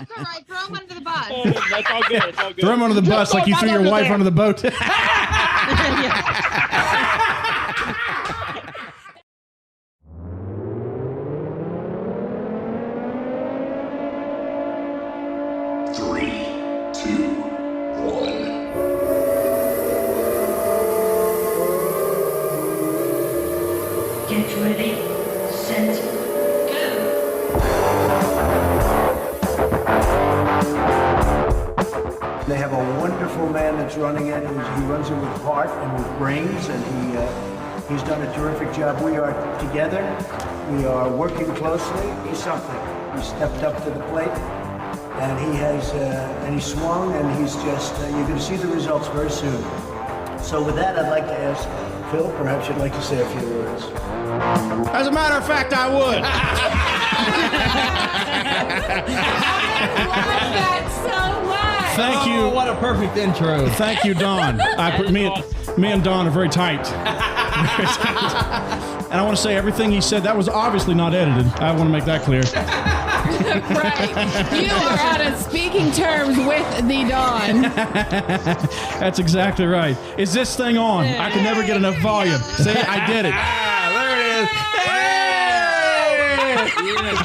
That's all right. Throw him under the bus. That's all good. It's all good. Throw him under the bus like you threw your wife under the boat. Get ready, set, go. They have a wonderful man that's running it. He runs it with heart and with brains, and he's done a terrific job. We are together. We are working closely. He's something. He stepped up to the plate, and he has, and he swung, and he's just, you're going to see the results very soon. So with that, I'd like to ask Phil, perhaps you'd like to say a few words. As a matter of fact, I would. I love that so much. Thank you. What a perfect intro. Thank you, Don. Me and Don are very tight. And I want to say everything he said, that was obviously not edited. I want to make that clear. Right. You are on speaking terms with the Don. That's exactly right. Is this thing on? I can never get enough volume. See, I did it.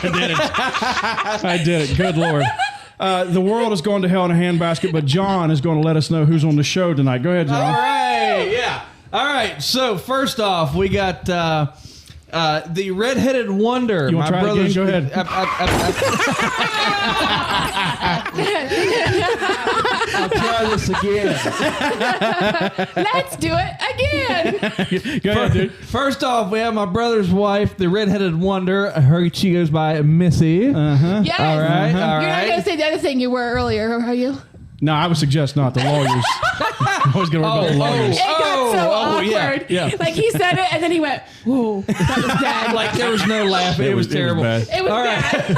There it is. I did it. Good Lord. The world is going to hell in a handbasket, but John is going to let us know who's on the show tonight. Go ahead, John. All right. Yeah. All right. So first off, we got the redheaded wonder. You want to try it again? Go ahead. I'll try this again. Let's do it again. Go ahead, dude. First off, we have my brother's wife, the redheaded wonder. She goes by Missy. Yes. All right. All You're not right. going to say the other thing you were earlier, are you? No, I would suggest not. The lawyers. I'm always going to worry about the lawyers. It got so awkward. yeah. Like he said it, and then he went, "Whoa, that was bad." Like there was no laughing. It was terrible. bad. It was bad.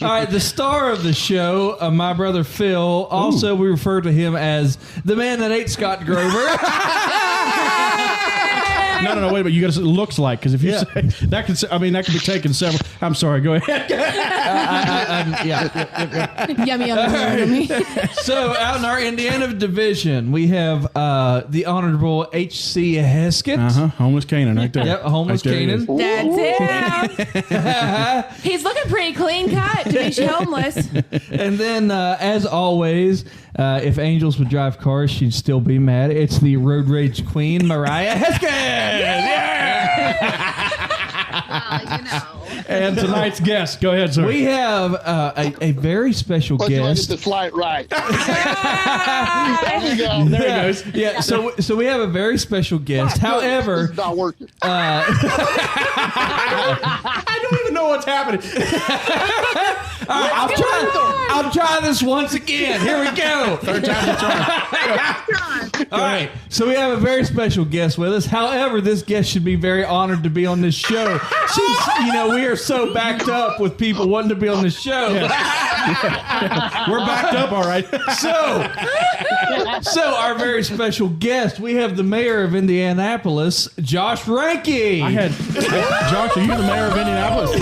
All right, the star of the show, my brother Phil. Also, we refer to him as the man that ate Scott Grover. No, wait, but you got to say looks like, because if you say that could, that could be taken several. I'm sorry, go ahead. Yummy, yummy. So, out in our Indiana division, we have the Honorable H.C. Heskett. Homeless Canaan right there. Yep, homeless Right there Canaan. That's him. He's looking pretty clean cut to be homeless. And then, as always, if angels would drive cars, she'd still be mad. It's the road rage queen, Mariah Heskett. Yeah. And tonight's guest, go ahead, sir. We have a very special Let's get guest. the flight right. There we go. There he goes. Yeah, so we have a very special guest. However, This is not working. I don't even know what's happening. I'll try this once again. Here we go. Third time's a charm. All right. So we have a very special guest with us. However, this guest should be very honored to be on this show. Since, we are so backed up with people wanting to be on the show. We're backed up, all right. So our very special guest, we have the mayor of Indianapolis, Josh Ranke. Josh, are you the mayor of Indianapolis?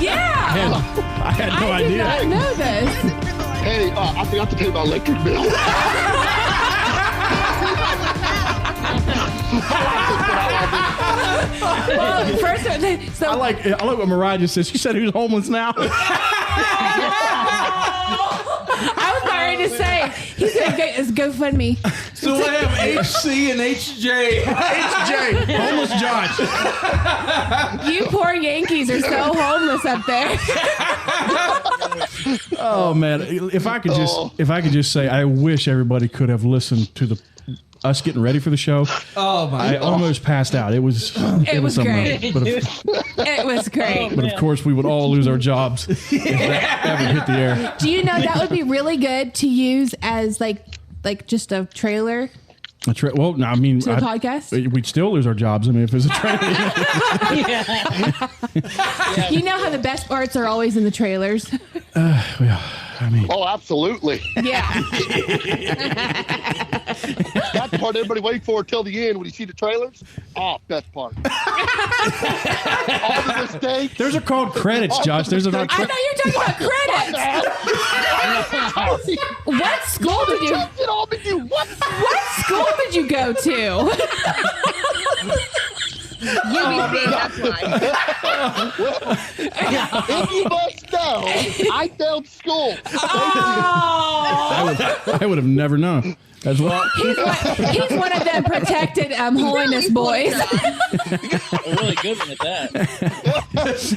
Yeah. I had no I did idea. not know this. Hey, I forgot to pay my electric bill. Well, first, so I like what Mariah just said. She said who's homeless now. I was about ready to say, he said, it's GoFundMe. So we have HC and HJ. HJ, homeless Josh. You poor Yankees are so homeless up there. Oh man, if I could just say, I wish everybody could have listened to us getting ready for the show. Oh my! I almost passed out. It was great. It was great. But of course, we would all lose our jobs if that ever hit the air. Do you know that would be really good to use as like just a trailer Well, no, I mean, to the podcast? We'd still lose our jobs. I mean, if it's a trailer. You know how the best parts are always in the trailers. Oh, absolutely. Yeah. That's the part everybody wait for till the end when you see the trailers. Oh, best part. All the mistakes. Those are called credits, Josh. There's another. I thought you were talking about credits. What school did you? It all but you. What? What school did you go to? UBC, that's why. If you must know, I failed school. Oh, I would have never known. That's what. he's one of them protected holiness boys. A really good one at that.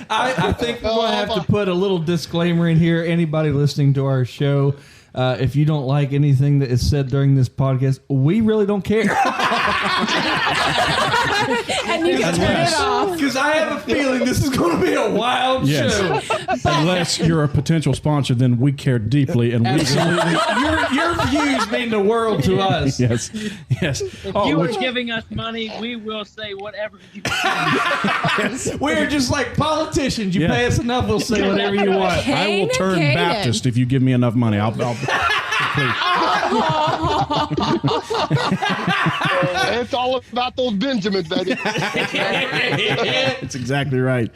I think we're going to have to put a little disclaimer in here. Anybody listening to our show, if you don't like anything that is said during this podcast, we really don't care. And you can turn it off. Because I have a feeling this is going to be a wild show. Unless you're a potential sponsor, then we care deeply, and we Your views mean the world to us. yes. If you are giving us money, we will say whatever you want. We're just like politicians. You pay us enough, we'll say whatever you want. I will turn Baptist if you give me enough money. I'll It's all about those Benjamins, baby. That's exactly right.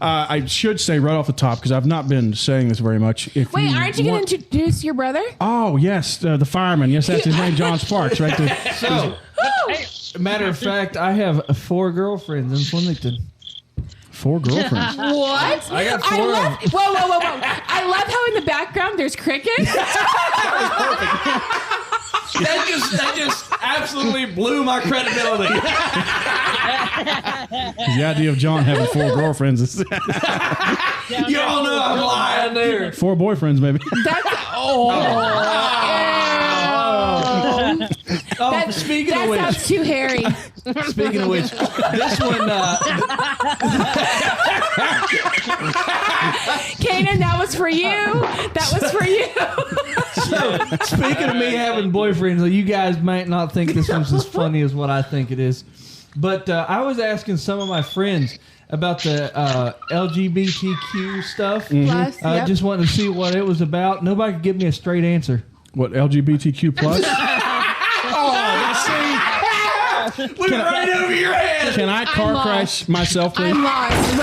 I should say right off the top, because I've not been saying this very much. Wait, aren't you going to introduce your brother? Oh, yes, the fireman. Yes, that's his name, John Sparks, right there. So, matter of fact, I have 4 girlfriends in Flemington. 4 girlfriends. What? I got 4 of them. Whoa. I love how in the background there's crickets. That just absolutely blew my credibility. The idea of John having 4 girlfriends is You all know I'm lying there. 4 boyfriends, maybe. That's Speaking of that which, sounds too hairy. speaking of which, this one, Kanan, that was for you. That was for you. so, speaking of me having boyfriends, you guys might not think this one's as funny as what I think it is. But I was asking some of my friends about the LGBTQ stuff. Plus, yep. Just wanting to see what it was about. Nobody could give me a straight answer. What, LGBTQ plus? Went right over your head. Can I car crash myself, please? I'm lost.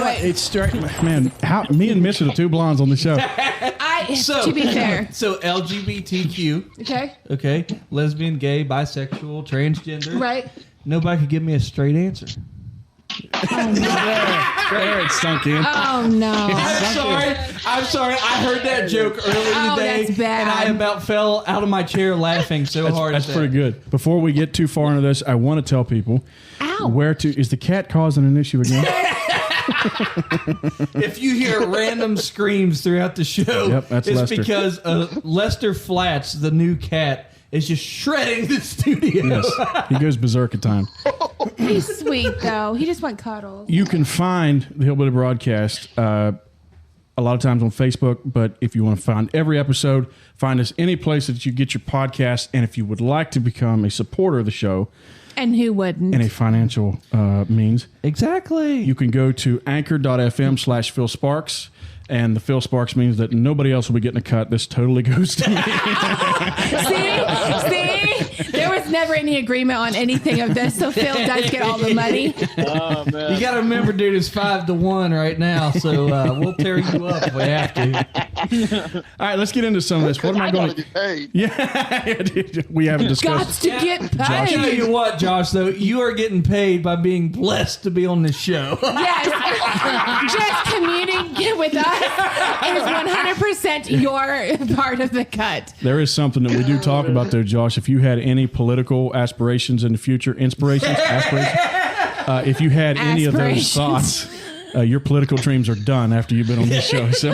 Wait. It's straight, man. Me and Mitch are the 2 blondes on the show. To be fair. So LGBTQ. Okay. Lesbian, gay, bisexual, transgender. Right. Nobody could give me a straight answer. There it sunk in. Oh, no. I'm sorry. I heard that joke earlier today. That's bad. And I about fell out of my chair laughing so hard. That's pretty good. Before we get too far into this, I want to tell people is the cat causing an issue again? If you hear random screams throughout the show, that's it's Lester. because Lester Flats, the new cat, is just shredding the studio. Yes. He goes berserk at times. He's sweet, though. He just wants cuddles. You can find the Hillbilly Broadcast a lot of times on Facebook, but if you want to find every episode, find us any place that you get your podcast. And if you would like to become a supporter of the show, and who wouldn't? in a financial means, Exactly. you can go to anchor.fm/Phil Sparks. And the Phil Sparks means that nobody else will be getting a cut. This totally goes to me. See? There was never any agreement on anything of this, so Phil does get all the money. Oh, man. You got to remember, dude, it's 5-1 right now, so we'll tear you up if we have to. All right, let's get into some of this. What am I going to get paid? Yeah, dude, we haven't discussed. Got to get I paid. tell you what, Josh, though, you are getting paid by being blessed to be on this show. Yes. Just commuting with us is 100% your part of the cut. There is something that we do talk about there, Josh. If you had any political aspirations in the future, aspirations, if you had any of those Aspirations. thoughts, your political dreams are done after you've been on this show. So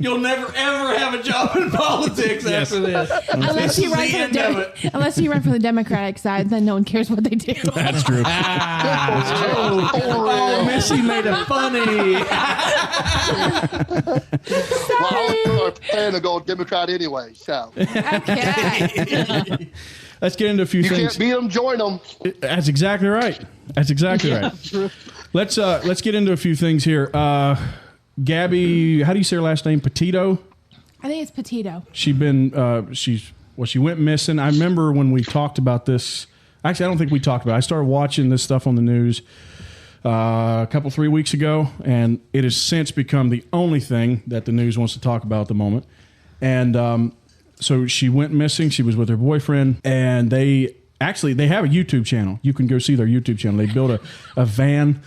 You'll never ever have a job in politics after this. Unless you, run for unless you run for the Democratic side, then no one cares what they do. that's true. Oh, Missy made it funny. Well, I was planning to go Democrat anyway, so. Okay. Let's get into a few You things. can't beat them, join them. That's exactly right. That's exactly right. Let's get into a few things here. Gabby, how do you say her last name? Petito. I think it's Petito. She's Well, she went missing. I remember when we talked about this. Actually, I don't think we talked about it. I started watching this stuff on the news a couple, 3 weeks ago, and it has since become the only thing that the news wants to talk about at the moment. And so she went missing. She was with her boyfriend, and they have a YouTube channel. You can go see their YouTube channel. They built a van.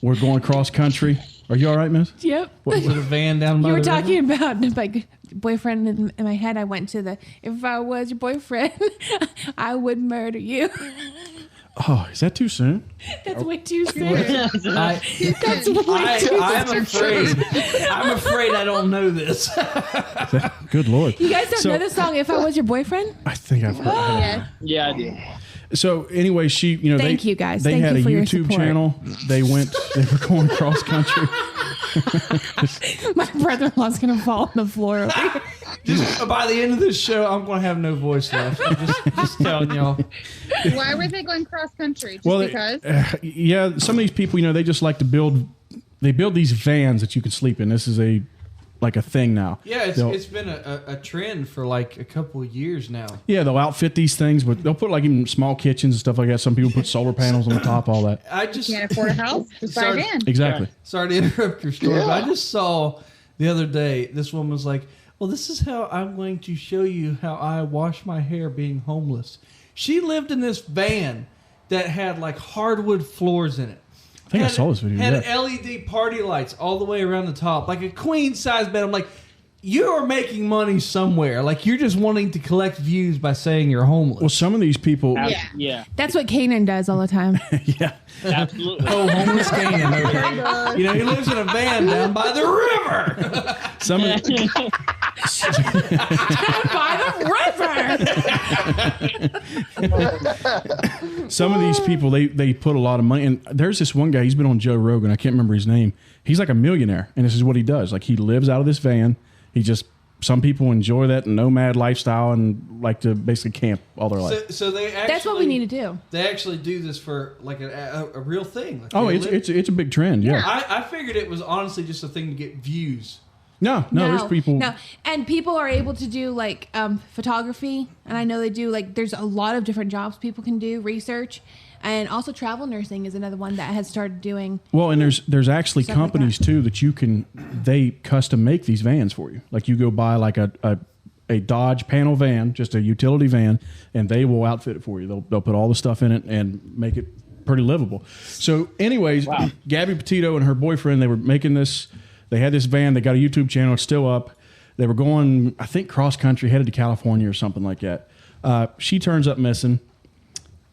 We're going cross country. Are you all right, miss? Yep. Was it a van down by You were the river? talking about my boyfriend in my head. I went to the, if I was your boyfriend, I would murder you. Oh, is that too soon? That's way too soon. I'm afraid I don't know this. Good Lord. You guys don't know the song, If I Was Your Boyfriend? I think I've heard it. Yeah, I do. So anyway, Thank you, guys. They Thank had you a for your YouTube support. channel. They were going cross country. My brother-in-law's going to fall on the floor over here. Just by the end of this show, I'm going to have no voice left. I'm just telling y'all. Why were they going cross country? Just Well, because? yeah, some of these people, they just like to build these vans that you can sleep in. This is a thing now. Yeah, it's been a trend for like a couple of years now. Yeah, they'll outfit these things, but they'll put like even small kitchens and stuff like that. Some people put solar panels on the top, all that. I just Can't afford a house? Just buy a van. Exactly. Sorry to interrupt your story, but I just saw the other day this woman was like, well, this is how I'm going to show you how I wash my hair being homeless. She lived in this van that had like hardwood floors in it. I think I saw this video. Had Yeah. LED party lights all the way around the top, like a queen size bed. I'm like, you are making money somewhere. Like you're just wanting to collect views by saying you're homeless. Well, some of these people. Yeah, That's what Kanan does all the time. Yeah. absolutely. Oh, homeless Canaan. Okay. He lives in a van down by the river. Some of By the river. Some of these people, they put a lot of money. And there's this one guy, he's been on Joe Rogan. I can't remember his name. He's like a millionaire. And this is what he does. Like he lives out of this van. Some people enjoy that nomad lifestyle and like to basically camp all their life. So they actually, That's what we need to do. They actually do this for like a real thing. Like Oh, they it's a big trend. Yeah. I figured it was honestly just a thing to get views. No, there's people. No, and people are able to do like photography, and I know they do like. There's a lot of different jobs people can do, research, and also travel nursing is another one that has started doing. Well, and there's actually Stuff like companies too that they custom make these vans for you. Like you go buy like a Dodge panel van, just a utility van, and they will outfit it for you. They'll put all the stuff in it and make it pretty livable. So, anyways, Gabby Petito and her boyfriend, they were making this. They had this van. They got a YouTube channel. It's still up. They were going, I think, cross country, headed to California or something like that. She turns up missing,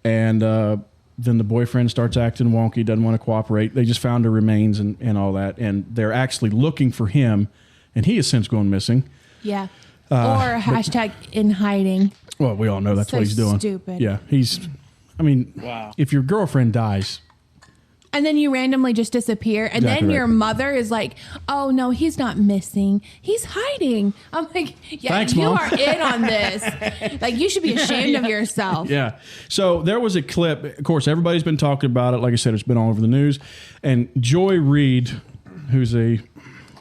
and then the boyfriend starts acting wonky, doesn't want to cooperate. They just found her remains and all that, and they're actually looking for him, and he has since gone missing. Yeah. Or hashtag in hiding. Well, we all know that's So what he's doing. stupid. Yeah, if your girlfriend dies, And then you randomly just disappear. And Exactly then right. your mother is like, oh, no, he's not missing. He's hiding. I'm like, yeah, Thanks, you Mom. are in on this. Like, you should be ashamed of yourself. yeah. So there was a clip. Of course, everybody's been talking about it. Like I said, it's been all over the news. And Joy Reid, who's a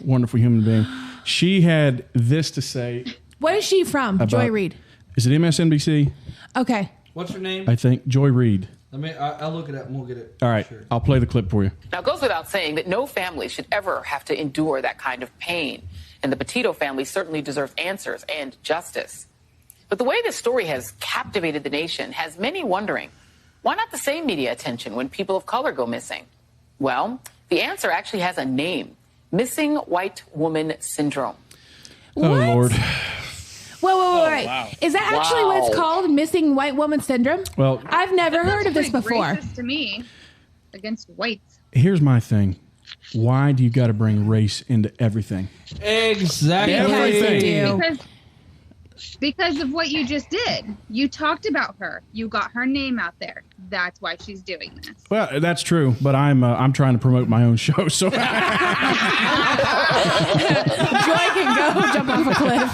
wonderful human being, she had this to say. What is she from? Joy Reid. Is it MSNBC? Okay. What's her name? I think Joy Reid. I'll look it up and we'll get it. All right. Sure. I'll play the clip for you. Now, it goes without saying that no family should ever have to endure that kind of pain. And the Petito family certainly deserves answers and justice. But the way this story has captivated the nation has many wondering, why not the same media attention when people of color go missing? Well, the answer actually has a name, Missing White Woman Syndrome. What? Oh, Lord. Wait. Wow. Is that actually what it's called? Missing white woman syndrome? Well, I've never heard of this Pretty before. racist to me against whites. here's my thing. Why do you got to bring race into everything? Exactly. Everything. You do. Because of what you just did. You talked about her. You got her name out there. That's why she's doing this. Well, that's true, but I'm trying to promote my own show, so Joy can go jump off a cliff.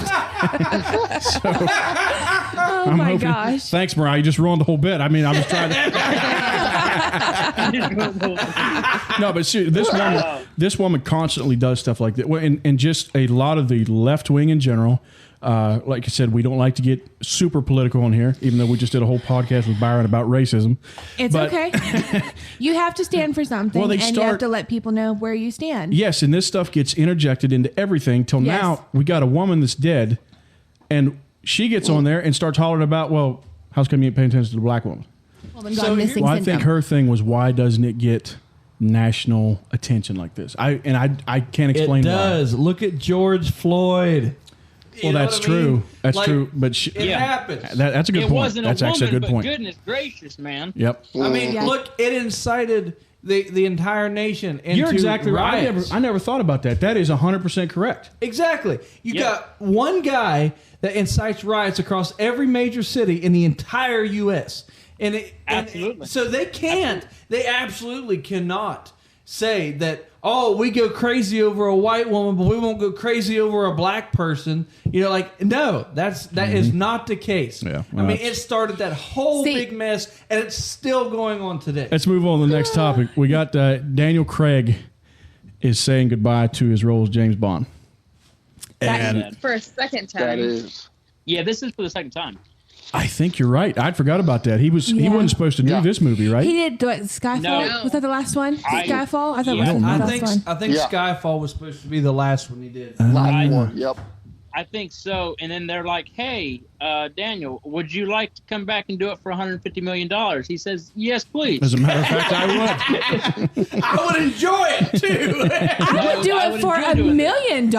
Oh I'm my hoping. gosh. Thanks, Mariah. You just ruined the whole bit. I mean, I was trying to. No, but see, this woman constantly does stuff like that, and just a lot of the left wing in general. Like I said, we don't like to get super political on here, even though we just did a whole podcast with Byron about racism. It's But- okay. You have to stand for something, Well, they and you have start- to let people know where you stand. Yes, and this stuff gets interjected into everything till Yes. now we got a woman that's dead, and she gets on there and starts hollering about, well, how's come you ain't paying attention to the black woman? Woman So gone here- missing Well, I syndrome. think her thing was, why doesn't it get national attention like this? I can't explain It does. Look at George Floyd. why. Well, that's true. That's true. But it happens. That's a good It point. wasn't That's a actually woman, a good but point. goodness gracious, man. Yep. I mean, Yeah. look, it incited the entire nation into You're exactly right. riots. I never thought about that. That is 100% correct. Exactly. You Yeah. got one guy that incites riots across every major city in the entire U.S. And Absolutely. So they absolutely cannot say that, oh, we go crazy over a white woman, but we won't go crazy over a black person. You know, like, no, that is not the case. Yeah, I well, mean, that's- it started that whole See- big mess, and it's still going on today. Let's move on to the next topic. We got Daniel Craig is saying goodbye to his role as James Bond. And For a second time. That is. Yeah, this is for the second time. I think you're right. I forgot about that. He Yeah. wasn't supposed to do Yeah. this movie, right? He did what, Skyfall? No. Was that the last one? Skyfall? I thought it yeah. was the I last think one. I think Yeah. Skyfall was supposed to be the last one he did. Last one. Yep. I think so. And then they're like, hey, Daniel, would you like to come back and do it for $150 million? He says, yes, please. As a matter of fact, I would. I would enjoy it too. I would do I it would for enjoy $1 doing million.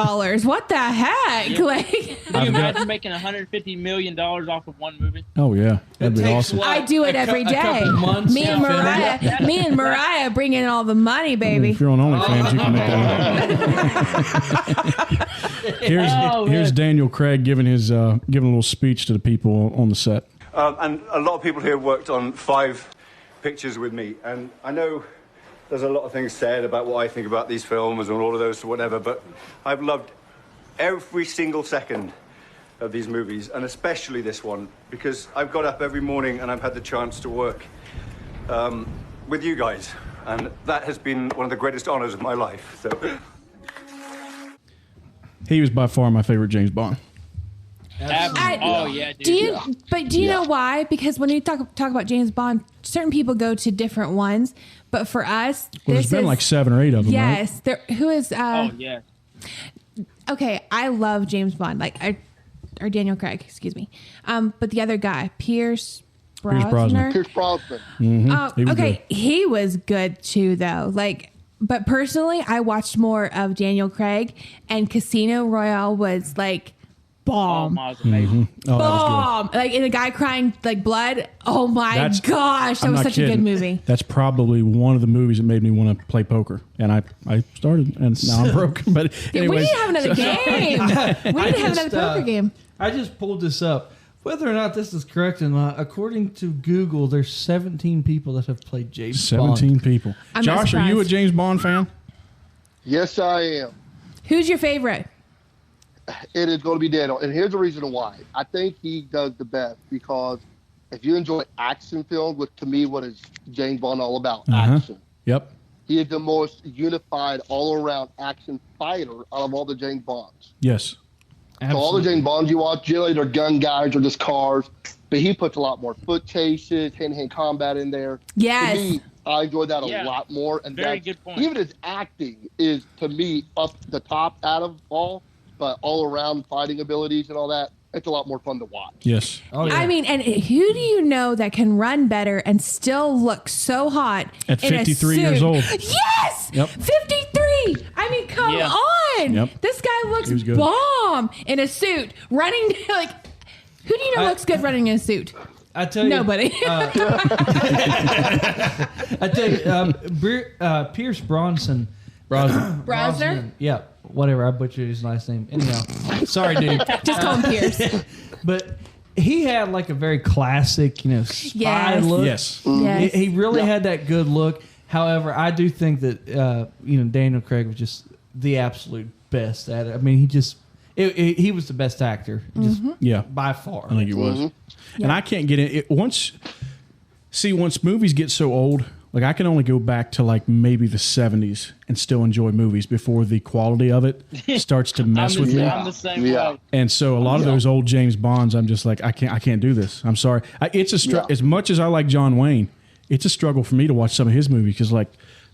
What the heck? Like, Can you imagine making $150 million off of one movie? Oh yeah, that'd be takes awesome. what? I do it every a day. couple months Me and to film it. Mariah bring in all the money, baby. If you're on OnlyFans, you can make that happen. Here's Daniel Craig giving a little speech to the people on the set. And a lot of people here worked on 5 pictures with me. And I know there's a lot of things said about what I think about these films and all of those, whatever, but I've loved every single second of these movies, and especially this one, because I've got up every morning and I've had the chance to work with you guys. And that has been one of the greatest honors of my life. So. He was by far my favorite James Bond. Oh, yeah, dude. Do you know why? Because when you talk about James Bond, certain people go to different ones, but for us, Well, there's been like 7 or 8 of them. yes. There, who is? Oh, yeah. Okay, I love James Bond, or Daniel Craig, excuse me. But the other guy, Pierce Brosnan. Pierce Brosnan. He was Okay, he was good too, though. But personally, I watched more of Daniel Craig, and Casino Royale was like Oh, bomb. Miles amazing. Oh, that was Bomb! Like, and a guy crying like blood. Oh my That's- gosh, that I'm was not such a good kidding. movie. That's probably one of the movies that made me want to play poker, and I started, and now I'm broke. But We anyways, need to have another game. We need to have another poker game. I just pulled this up. Whether or not this is correct or not, according to Google, there's 17 people that have played James 17 Bond. people. I'm not Josh, are you a surprised. James Bond fan? Yes, I am. Who's your favorite? It is going to be Daniel. And here's the reason why. I think he does the best because if you enjoy action films, which to me, what is James Bond all about? Action. Yep. He is the most unified, all-around action fighter out of all the James Bonds. Yes. So all the James Bonds you watch, generally they're gun guys or just cars, but he puts a lot more foot chases, hand-to-hand combat in there. Yes. To me, I enjoy that a Yeah. lot more. And Very that's- good point. Even his acting is, to me, up the top out of all, but all-around fighting abilities and all that, it's a lot more fun to watch. Yes. Oh, yeah. I mean, and who do you know that can run better and still look so hot At in a 53 years suit? old. Yes, Yep. 53. I mean, come Yeah. on. Yep. This guy looks He was good. bomb in a suit, running like. Who do you know looks good running in a suit? I tell you, Nobody. I tell you, Pierce Brosnan. Brosner? Yeah, whatever. I butchered his last name. Anyhow, sorry, dude. Just call him Pierce. But he had like a very classic, spy Yes. look. Yes. Yes. He really had that good look. However, I do think that Daniel Craig was just the absolute best at it. I mean, he was the best actor, just Yeah. by far. I think he was. And I can't get it. Once movies get so old, Like I can only go back to like maybe the 70s and still enjoy movies before the quality of it starts to mess with me. I'm the same way. And so a lot of those old James Bonds, I'm just like, I can't do this. I'm sorry. It's a as much as I like John Wayne, it's a struggle for me to watch some of his movies because, like,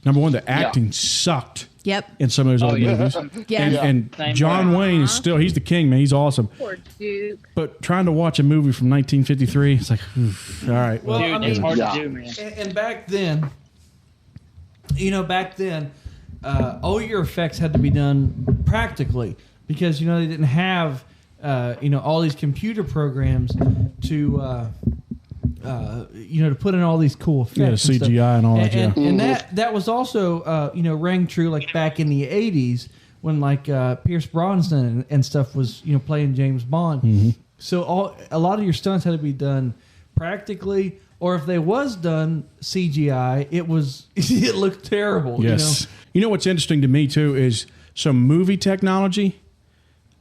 number one, the acting sucked. Yep. In some of those old movies. And John Wayne is still, he's the king, man. He's awesome. Poor Duke. But trying to watch a movie from 1953, it's like, oof, all right. Well, Dude, I mean, it's hard to do, man. And back then, all your effects had to be done practically because, they didn't have, all these computer programs to, to put in all these cool effects. Yeah, CGI and all that. And that was also, rang true like back in the 80s when like Pierce Brosnan and stuff was, playing James Bond. Mm-hmm. So a lot of your stunts had to be done practically, or if they was done CGI, it looked terrible. Yes. You know what's interesting to me too is some movie technology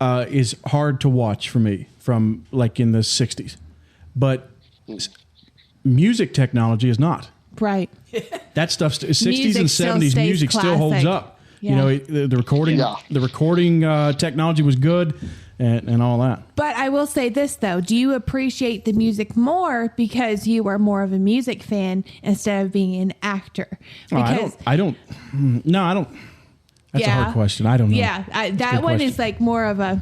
is hard to watch for me from like in the 60s, but music technology is not. Right. That stuff, 60s Music and still 70s stays music still holds classic. up. Yeah. The recording technology was good and all that. But I will say this though, do you appreciate the music more because you are more of a music fan instead of being an actor? Because I don't. That's a hard question. I don't know. Yeah, that one is like more of a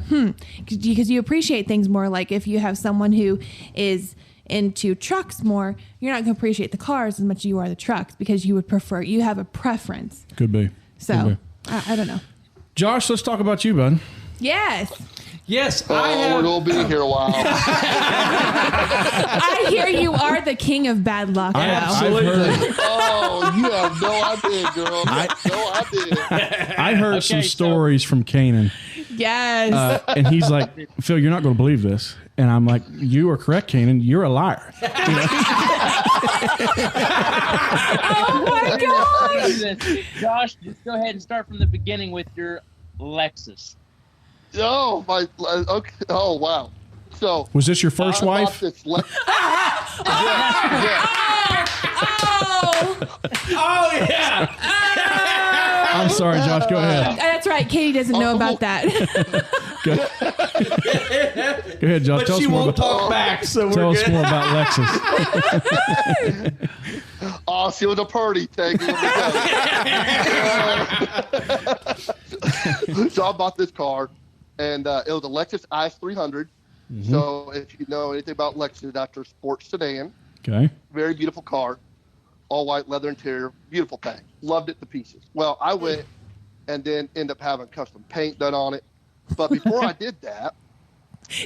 because you appreciate things more. Like if you have someone who is into trucks more, you're not going to appreciate the cars as much as you are the trucks because you have a preference. Could be. So I don't know. Josh, let's talk about you, bud. Yes. Yes, we're going to be here a while. I hear you are the king of bad luck. Absolutely. Oh, you have no idea, girl. You have no idea. I heard some stories from Kanan. Yes. And he's like, Phil, you're not going to believe this. And I'm like, you are correct, Kanan. You're a liar. Oh, my God. Josh, just go ahead and start from the beginning with your Lexus. Oh, okay. Oh, wow. So was this your first wife? This Oh, yeah. I'm sorry, Josh. Go ahead. That's right. Katie doesn't know about that. Go ahead, Josh. But tell she us more won't about, talk back, so we're tell good. us more about Lexus. Oh, she was a purdy thing. So I bought this car, and it was a Lexus IS 300. Mm-hmm. So if you know anything about Lexus, that's their sports sedan. Okay. Very beautiful car, all white leather interior, beautiful thing. Loved it to pieces. Well, I went and then ended up having custom paint done on it. But before I did that,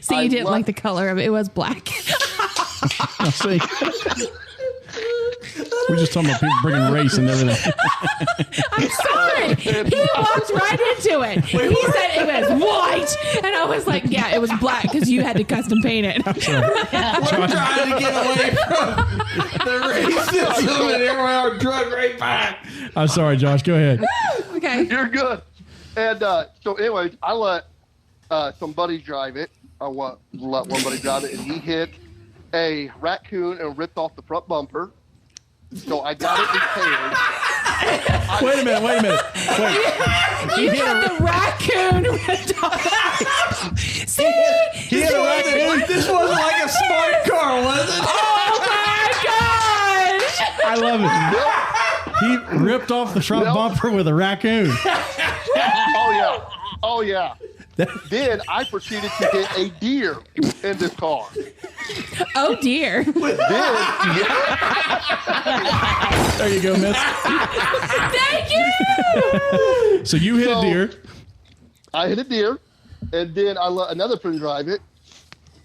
so you didn't like the color of it. It was black. See, we're just talking about people bringing race and everything. I'm sorry. He walked right into it. He said it was white. And I was like, yeah, it was black because you had to custom paint it. We're trying to get away from the racism and here we are drug right back. I'm sorry, Josh. Go ahead. Okay. You're good. And so anyways, I let some buddies drive it. I let one buddy drive it, and he hit a raccoon and ripped off the front bumper. So I got it repaired. Wait a minute. You had the raccoon ripped off. See? He had a raccoon. This wasn't like a smart car, was it? Oh my gosh! I love it. He ripped off the front bumper with a raccoon. Oh yeah. Then I proceeded to hit a deer in this car. Oh dear. Then, There you go, miss. Thank you. So you hit a deer. I hit a deer, and then I let another friend drive it,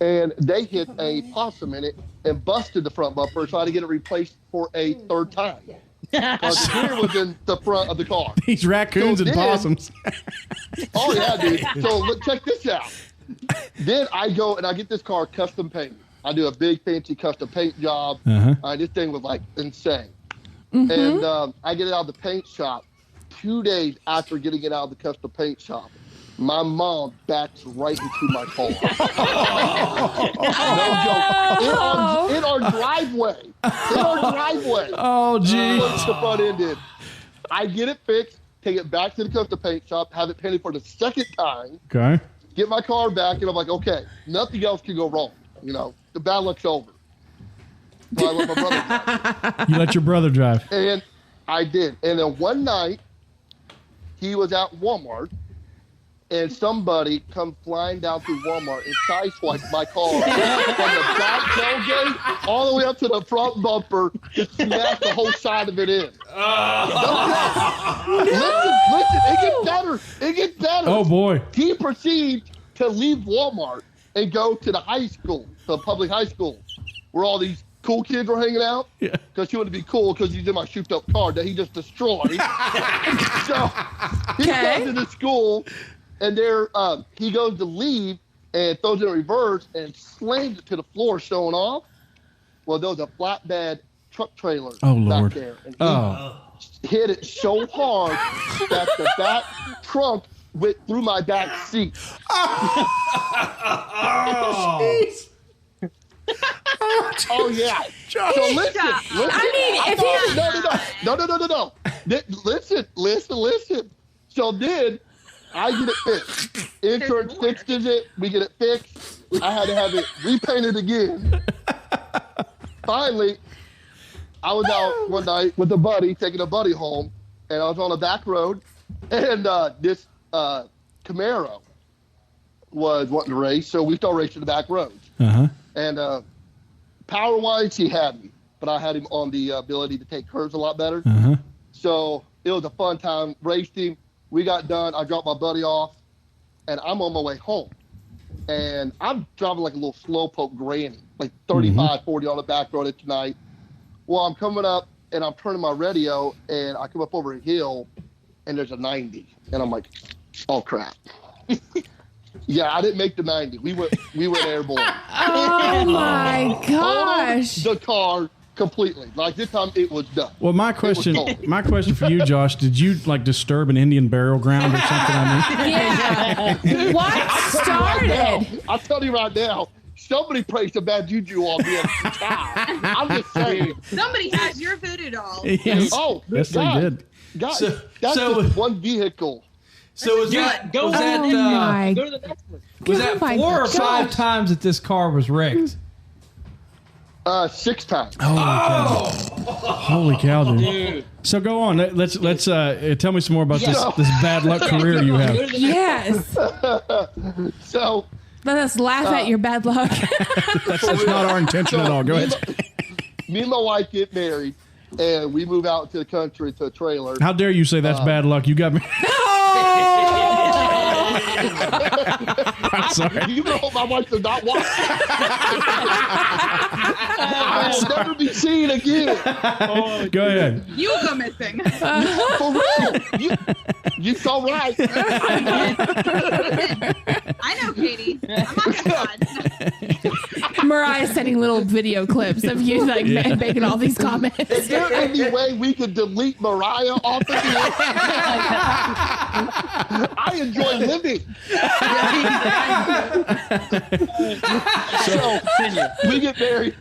and they hit a possum in it and busted the front bumper, so I had to get it replaced for a third time. Because the deer was in the front of the car. These raccoons and possums. Oh, yeah, dude. So look, check this out. Then I go and I get this car custom painted. I do a big, fancy custom paint job. This thing was, like, insane. Mm-hmm. And I get it out of the paint shop 2 days after getting it out of the custom paint shop. My mom backs right into my car. No joke. In our driveway. Oh, geez. The front end did. I get it fixed, take it back to the custom paint shop, have it painted for the second time. Okay. Get my car back, and I'm like, okay, nothing else can go wrong. You know, the bad luck's over. So I let my brother drive. You let your brother drive. And I did. And then one night, he was at Walmart, and somebody come flying down through Walmart and sideswiped my car from the back tailgate all the way up to the front bumper to smash the whole side of it in. Listen, it gets better. Oh, boy. He proceeded to leave Walmart and go to the high school, the public high school, where all these cool kids were hanging out. Yeah. Because he wanted to be cool because he's in my souped up car that he just destroyed. So he goes to the school, and there he goes to leave and throws it in reverse and slams it to the floor, showing off. Well, there was a flatbed truck trailer back there. And he hit it so hard that the back trunk went through my back seat. Oh yeah. So listen. No. Listen. So then I get it fixed. Insurance fixes it. We get it fixed. I had to have it repainted again. Finally, I was out one night with a buddy, taking a buddy home, and I was on a back road, and this Camaro was wanting to race, so we started racing the back roads. Uh-huh. And power-wise, he had me, but I had him on the ability to take curves a lot better. Uh-huh. So it was a fun time. Raced him. We got done. I dropped my buddy off, and I'm on my way home. And I'm driving like a little slowpoke granny, like 35, 40 on the back road at night. Well, I'm coming up, and I'm turning my radio, and I come up over a hill, and there's a 90. And I'm like, oh, crap. Yeah, I didn't make the 90. We went airborne. Oh, my gosh. The car completely. Like, this time it was done. Well, my question for you, Josh, did you like disturb an Indian burial ground or something? Yeah. What started? I'll tell you right now, somebody placed a bad juju on me. I'm just saying. Somebody has your voodoo doll. Yes. Oh, yes, they did. Guys, that's just one vehicle. So was that go was to that go to the next one. was that 4 or 5 times that this car was wrecked? 6 times. Holy cow, dude. So go on. Let's tell me some more about this bad luck career you have. Yes. So Let us laugh at your bad luck. That's not our intention at all. Go ahead. Me and my wife get married, and we move out to the country to a trailer. How dare you say that's bad luck? You got me. I'm sorry. You know my wife does not watch. I'll never be seen again. Go ahead. You go missing. For real. You so right. I know, Katie. I'm on your side. Mariah's sending little video clips of you like making all these comments. Is there any way we could delete Mariah off of here? I enjoy living. So we get married.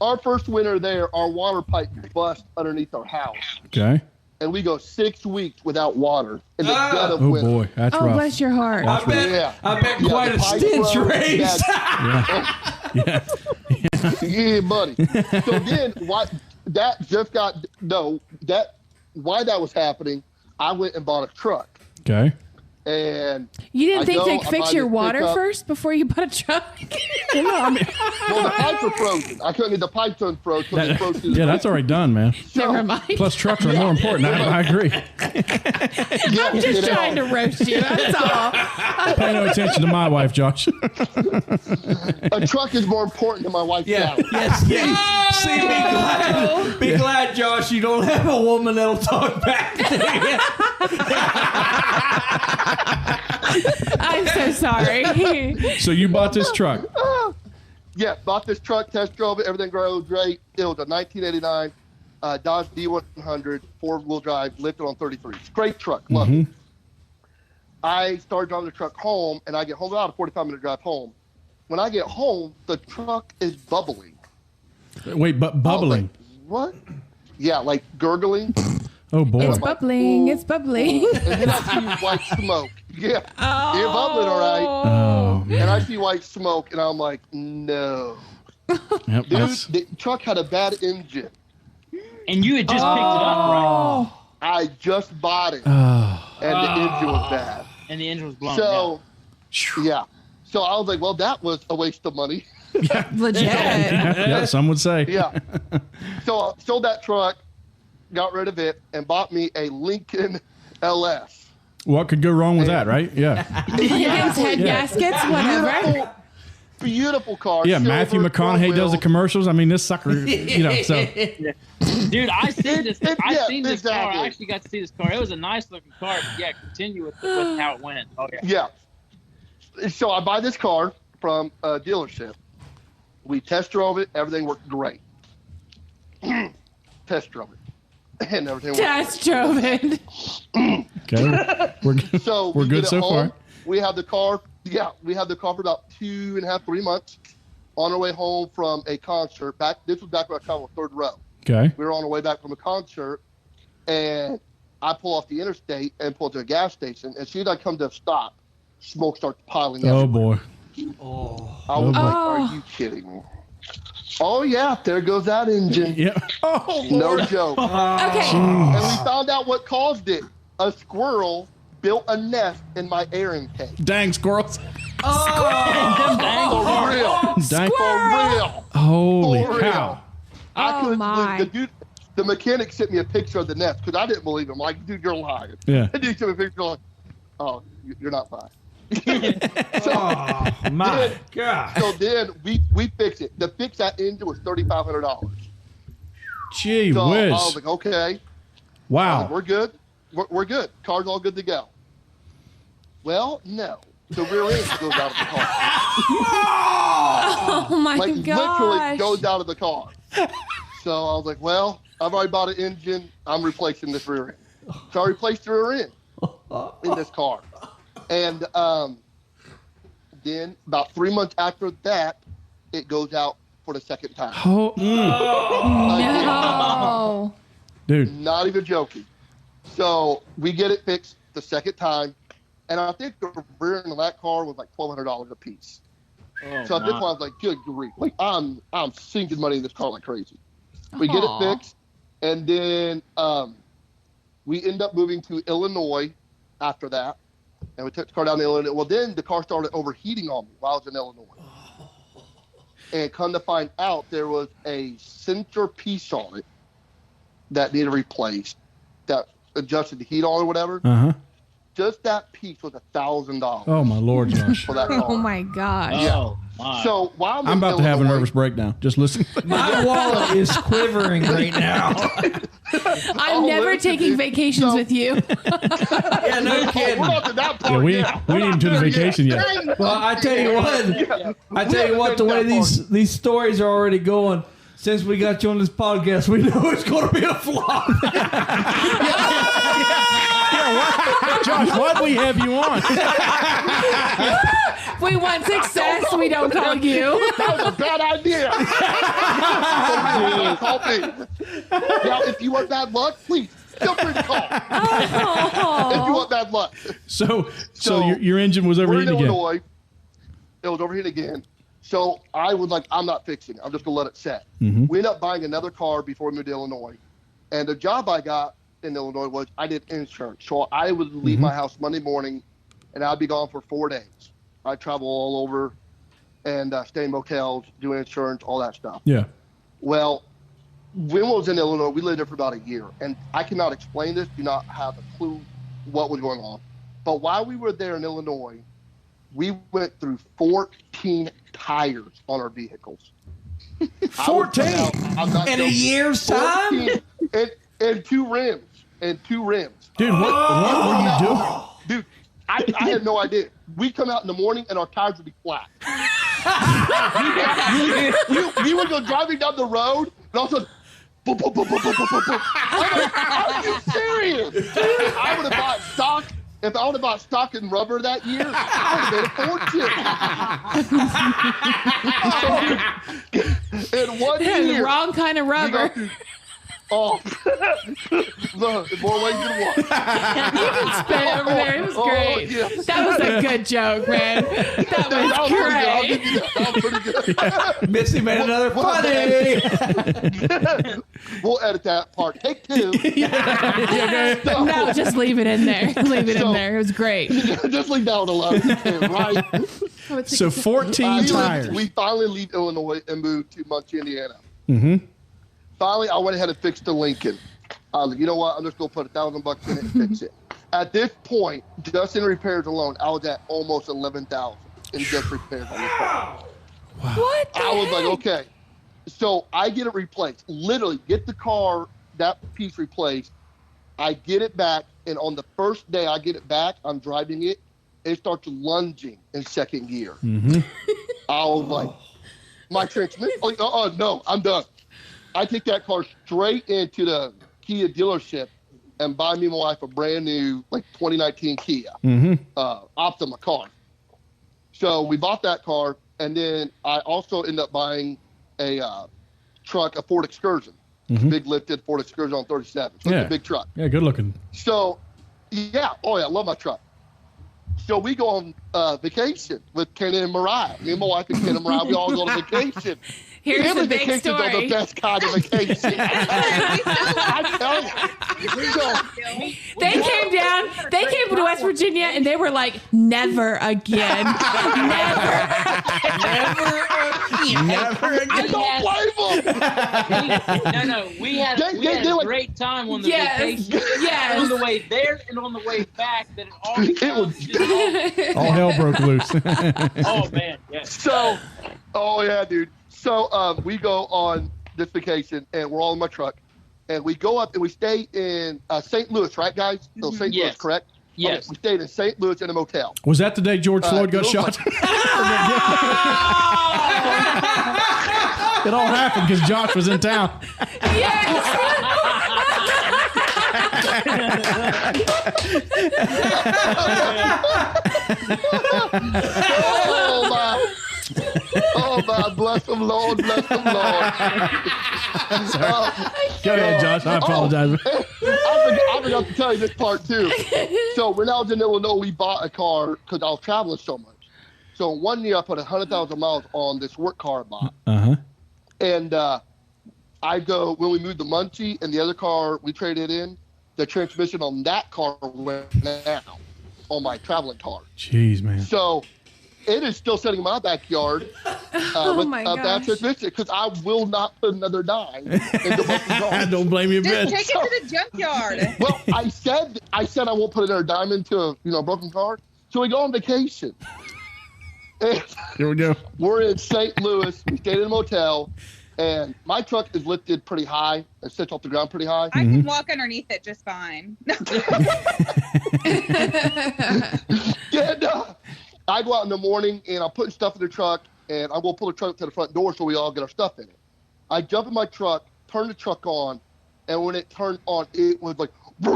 Our first winter there, our water pipe bust underneath our house. Okay. And we go 6 weeks without water in the dead of winter. Oh boy, that's rough. Bless your heart. I bet quite a stench raised. Yeah, buddy. So then, why that was happening, I went and bought a truck. Okay. And you didn't think I to fix your water first before you bought a truck? Well, the pipes are frozen. I couldn't get the pipes unfroze because it froze. Yeah, that's already done, man. Never mind. Plus, trucks are more important. I agree. I'm just trying to roast you. That's all. Pay no attention to my wife, Josh. A truck is more important than my wife's salary. Yes. See, be glad, Josh, you don't have a woman that'll talk back to you. I'm so sorry. So you bought this truck? Yeah, bought this truck, test drove it, everything drove great. It was a 1989 Dodge D100 4-wheel drive, lifted on 33. Great truck, love it. I started driving the truck home, and I get home about a 45-minute drive home. When I get home, the truck is bubbling. Wait, but bubbling? What? Yeah, like gurgling. Oh, boy. It's bubbling. It's bubbling. And then I see white smoke. Yeah. Oh. You're bubbling, all right. Oh, man. And I see white smoke, and I'm like, no. Yep, Dude, the truck had a bad engine. And you had just picked it up, right? I just bought it, Oh. and the engine was bad. And the engine was blown. So, yeah. So I was like, well, that was a waste of money. Legit. Yeah, some would say. Yeah. So I sold that truck, got rid of it, and bought me a Lincoln LS. What could go wrong with that, right? Yeah. Lincoln's head gaskets, whatever. Beautiful car. Yeah, Matthew silver, McConaughey does the commercials. I mean, this sucker, so. Dude, I seen this. I seen this car. exactly. I actually got to see this car. It was a nice looking car. But yeah, continue with how it went. Oh yeah. Yeah. So I buy this car from a dealership. We test drove it. Everything worked great. Test drove it. And everything worked Test drove it. Okay. We're we good get it so home. far. We had the car. Yeah, we had the car for about 2.5, 3 months. On our way home from a concert. This was back when I traveled third row. Okay. We were on our way back from a concert, and I pull off the interstate and pull to a gas station. And as soon as I come to a stop, smoke starts piling Oh, everywhere. boy. I was like, are you kidding me? Oh, yeah, there goes that engine. Yeah. Oh, no joke. Okay. And we found out what caused it. A squirrel built a nest in my air intake. Dang squirrels. For real. Dang. For real. Holy For real. cow. I Oh, couldn't my. believe the mechanic sent me a picture of the nest because I didn't believe him. Like, dude, you're lying. Yeah. And he sent me a picture like, oh, you're not lying. Oh, my God. So then we fixed it. To fix that engine was $3,500. Gee So whiz. I was like, okay. I was Wow. like, we're good. We're good. Car's all good to go. Well, no. The rear end goes out of the car. Oh my Like, literally gosh. goes out of the car. So I was like, well, I've already bought an engine. I'm replacing this rear end. So I replaced the rear end in this car. And then about 3 months after that, it goes out for the second time. Oh, No. dude. Not even joking. So we get it fixed the second time. And I think the rear end of that car was like $1,200 a piece. Oh, So at this point, I was like, good grief. Like, I'm sinking money in this car like crazy. We get it Aw. fixed. And then we end up moving to Illinois after that. And we took the car down to Illinois. Well, then the car started overheating on me while I was in Illinois. And come to find out, there was a center piece on it that needed replaced, that adjusted the heat on or whatever. Uh-huh. Just that piece was $1,000 Oh, my Lord, Josh. for that car. Oh my gosh. Oh my. So while I'm about to have a Illinois- nervous breakdown. Just listen. My wallet is quivering right now. I'm never listen, taking dude. vacations So- with you. Yeah, no Oh, kidding. we're not to that Yeah, part we yet. ain't even to the vacation yet. Well, I tell you what, the way these stories are already going, since we got you on this podcast, we know it's going to be a flop. Josh, why'd we have you on? We want success. We don't call you. That was a bad idea. Call me. Now, if you want bad luck, please feel free to call. If you want bad luck. So So, your engine was We're in overheating again. Illinois. It was overheating again. So I was like, I'm not fixing it. I'm just going to let it set. Mhm. We ended up buying another car before we moved to Illinois. And the job I got in Illinois was I did insurance. So I would leave my house Monday morning, and I'd be gone for 4 days. I'd travel all over and stay in motels, do insurance, all that stuff. Yeah. Well, when I was in Illinois, we lived there for about a year. And I cannot explain this, do not have a clue what was going on. But while we were there in Illinois, we went through 14 tires on our vehicles. 14? I'm not In a joking. year's time? 14 and 2 rims. And 2 rims. Dude, what were you doing? Dude, I had no idea. We'd come out in the morning and our tires would be flat. we would go driving down the road and all of a sudden, boom, boom, boom, boom, boom, boom, boom, boom. I'm like, are you serious? I would have bought stock If I would have bought stock and rubber that year, I would have made a fortune. So, in 1 year, The wrong kind of rubber. Look, more ways than one. You can spit over there. It was great. Yeah. That was a good joke, man. That was great. I'll give you that. That was pretty good. Missy made another funny. We'll edit that part. Take 2. No, just leave it in there. Leave it in there. It was great. Just leave that one alone. Right? So 14 tires. We finally leave Illinois and moved to Muncie, Indiana. Mm-hmm. Finally, I went ahead and fixed the Lincoln. I was like, you know what? I'm just going to put $1,000 in it and fix it. At this point, just in repairs alone, I was at almost $11,000 in just repairs on this car. Wow. What? I was like, okay. So I get it replaced. Literally, get the car, that piece replaced. I get it back, and on the first day I get it back, I'm driving it. It starts lunging in second gear. Mm-hmm. I was like, my transmission. Like, no, I'm done. I take that car straight into the Kia dealership and buy me and my wife a brand new, 2019 Kia Optima car. So we bought that car, and then I also ended up buying a truck, a Ford Excursion, big lifted Ford Excursion on 37. So it's a big truck. Yeah, good looking. So, I love my truck. So we go on vacation with Ken and Mariah. Me and my wife and Ken and Mariah, we all go on vacation. Here's the big vacations story. are the best kind of vacation. I tell you. They came down. They came to West Virginia, and they were like, "Never again, never, Never again. I don't blame them. No, we had a great time on the vacation. Yes. On the way there and on the way back, that it all all hell broke loose. Oh man, yes. So, dude. So we go on this vacation, and we're all in my truck, and we go up and we stay in St. Louis, right, guys? So St. Louis, correct? Yes. Okay, we stayed in St. Louis in a motel. Was that the day George Floyd got shot? It all happened because Josh was in town. Oh my, bless him, Lord, bless him, Lord. Go ahead, Josh. I apologize. I forgot to tell you this part too. So when I was in Illinois, we bought a car because I was traveling so much. So 1 year I put 100,000 miles on this work car I bought. And when we moved to Muncie and the other car we traded in, the transmission on that car went out on my traveling car. Jeez, man. So it is still sitting in my backyard with that transmission because I will not put another dime into my car. I don't blame you a bit. Just take it to the junkyard. Well, I said I won't put another dime into a broken car. So we go on vacation. And here we go. We're in St. Louis. We stayed in a motel, and my truck is lifted pretty high. It sits off the ground pretty high. I can walk underneath it just fine. I go out in the morning, and I'm putting stuff in the truck, and I'm going to pull the truck up to the front door so we all get our stuff in it. I jump in my truck, turn the truck on, and when it turned on, it was like... I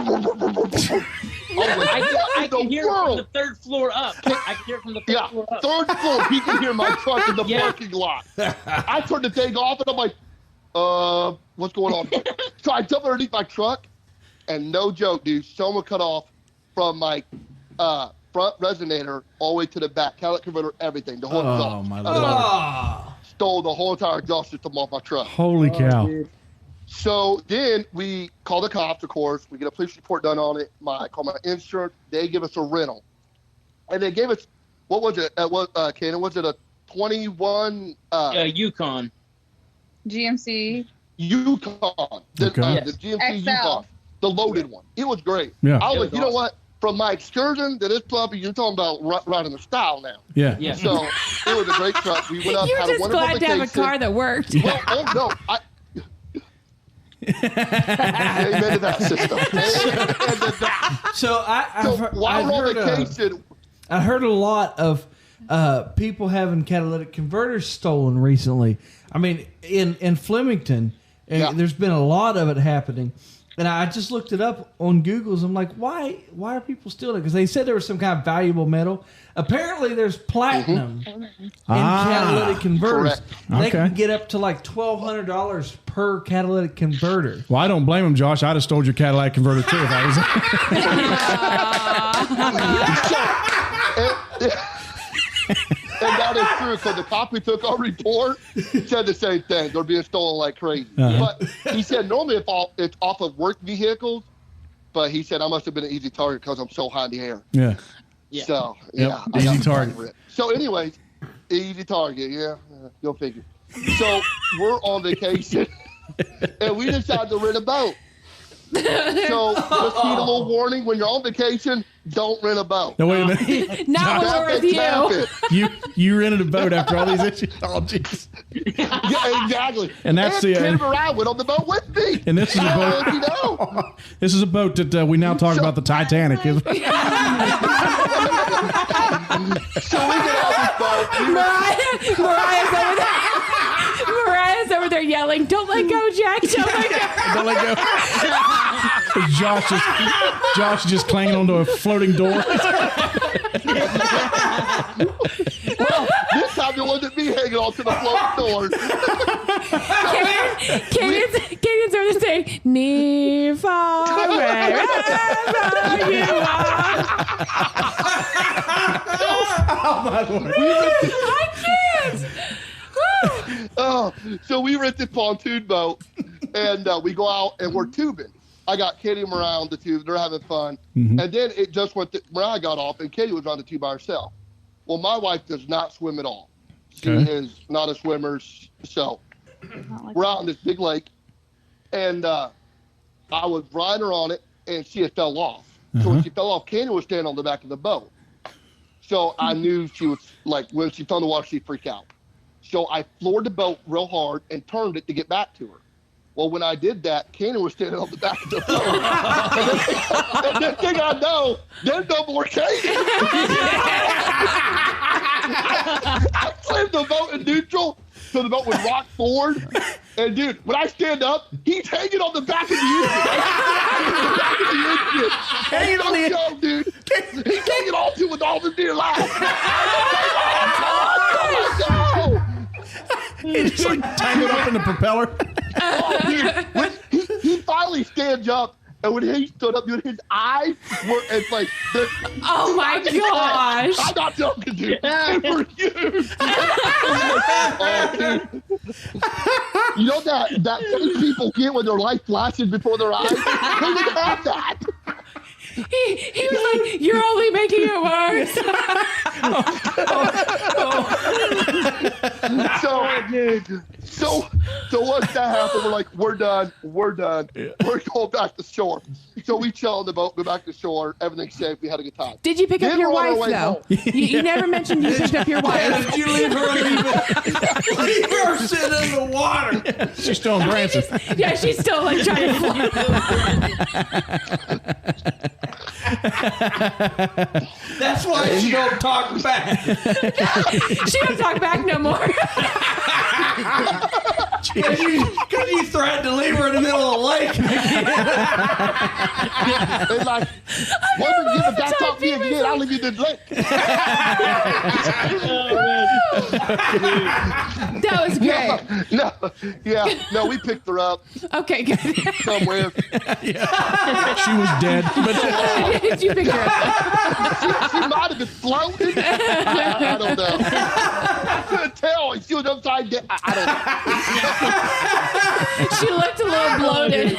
can hear it from the third floor up. I can hear it from the third floor up. Third floor. He can hear my truck in the parking lot. I turned the thing off, and I'm like, what's going on? So I jump underneath my truck, and no joke, dude, someone cut off from my front resonator all the way to the back, catalytic converter, everything. The whole exhaust. My Lord. Stole the whole entire exhaust system off my truck. Holy cow. So then we call the cops, of course. We get a police report done on it. I call my insurance. They give us a rental. And they gave us, what was it? Cannon, was it a 21? Yukon. GMC. Yukon. The GMC XL. Yukon. The loaded one. It was great. Yeah. I was like, you know what? From my excursion to this puppy, you're talking about riding the style now. Yeah. So it was a great truck. We went up, You were had a just wonderful glad vacation. to have a car that worked. Well, no. Amen to that system. So I heard a lot of people having catalytic converters stolen recently. I mean, in Flemington, there's been a lot of it happening. And I just looked it up on Google's. I'm like, why are people stealing it? Because they said there was some kind of valuable metal. Apparently, there's platinum in catalytic converters. Correct. They can get up to like $1,200 per catalytic converter. Well, I don't blame him, Josh. I'd have stole your Cadillac converter too if I was. And that is true, because the cop who took our report said the same thing. They're being stolen like crazy. But he said normally it's off of work vehicles, but he said I must have been an easy target because I'm so high in the air. Yeah. So, Yep. Easy target. So anyways, easy target, go figure. So we're on vacation, and we decided to rent a boat. So just need a little warning: when you're on vacation, don't rent a boat. No, wait a minute. Not when we're with you. You rented a boat after all these issues. Oh, jeez. Yeah, exactly. And that's the Ken Moran went on the boat with me. And this is a boat. You know. This is a boat that we now talk about the Titanic. So we get on this boat. Mariah's over there yelling, "Don't let go, Jack! Don't let go! Don't let go!" Josh is just clanging onto a floating door. Well, this time it wasn't me hanging onto the floating door. Kaden's over there saying, "Near, far, wherever you are." Oh my Lord! I can't. Oh, so we rented pontoon boat, and we go out and we're tubing. I got Katie and Mariah on the tube. They're having fun. Mm-hmm. And then it just went Mariah got off, and Katie was on the tube by herself. Well, my wife does not swim at all. She is not a swimmer. So we're out in this big lake, and I was riding her on it, and she had fell off. So when she fell off, Katie was standing on the back of the boat. So I knew she was, like, when she fell in the water, she'd freak out. So I floored the boat real hard and turned it to get back to her. Well, when I did that, Kanan was standing on the back of the boat. And the thing I know, there's no more Kanan. I slammed the boat in neutral so the boat would rock forward. And, dude, when I stand up, he's hanging on the back of the engine. Hanging on the engine. Dude. He's hanging on to with all the dear life. Oh, my God. He's just like tangled up in the propeller. Oh, dude. When he finally stands up, and when he stood up, dude, his eyes were like this. Oh my gosh! I'm not joking, dude. They were huge. Oh, dude. You know that thing people get when their light flashes before their eyes? They didn't have that. He was like, "You're only making it worse." So once that happened, we're like, we're done. Yeah. We're going back to shore. So we chill on the boat, go back to shore. Everything's safe. We had a good time. Did you pick up your wife, though? You never mentioned you picked up your wife. Did you leave her leave her sitting in the water? She's still in branches. Yeah, she's still like trying to float. That's why she don't talk back. She don't talk back no more. Because you threatened to leave her in the middle of the lake. It's like, once you give it back up me again, I'll leave you in the lake. That was great. No, we picked her up. Okay, good. Somewhere. She was dead. But Did you pick her up? She might have been floating. I don't know. I couldn't tell. She was upside down. I don't know. She looked a little bloated.